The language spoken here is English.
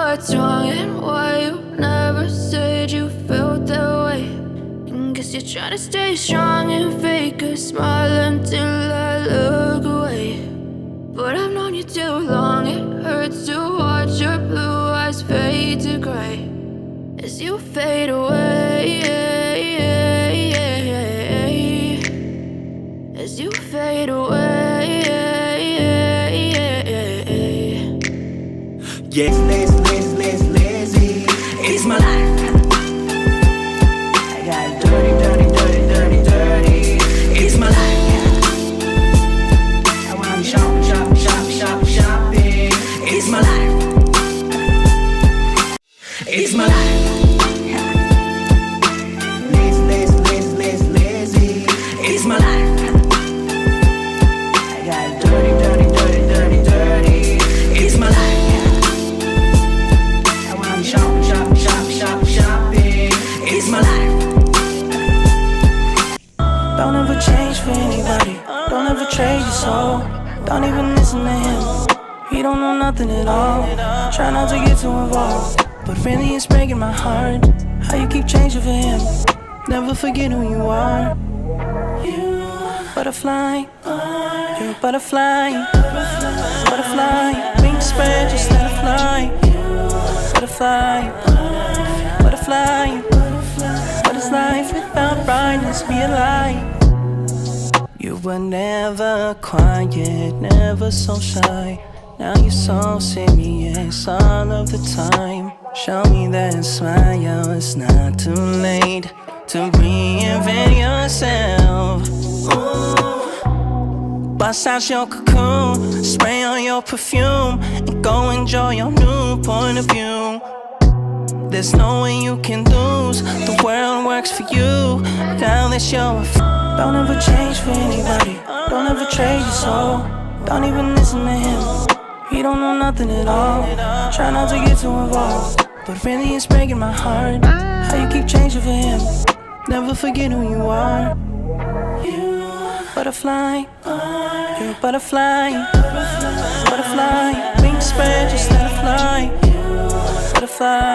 what's wrong and why you never said you felt that way. And guess you're trying to stay strong and fake a smile until I look away. But I've known you too long, it hurts to watch your blue eyes fade to gray as you fade away, as you fade away. Yeah, lazy, it's my life. I got dirty, it's my life. I want shopping, it's my life. It's my life. Lazy, it's my life. I got dirty, it's my life. Shopping, it's my life. Don't ever change for anybody. Don't ever trade your soul. Don't even listen to him. He don't know nothing at all. Try not to get too involved, but really it's breaking my heart how you keep changing for him. Never forget who you are. You butterfly, you're a butterfly. Butterfly, wings spread, just let it fly. Butterfly, butterfly. What is life without brightness? Be a light. You were never quiet, never so shy. Now you're so serious all of the time. Show me that smile, it's not too late to reinvent yourself. Ooh. Bust out your cocoon, spray on your perfume, and go enjoy your new point of view. There's no way you can lose, the world works for you. Now that you're don't ever change for anybody. Don't ever trade your soul. Don't even listen to him. He don't know nothing at all. Try not to get too involved, but really it's breaking my heart how you keep changing for him. Never forget who you are. You butterfly, you're a butterfly. Butterfly, wings spread, just let it fly. Butterfly.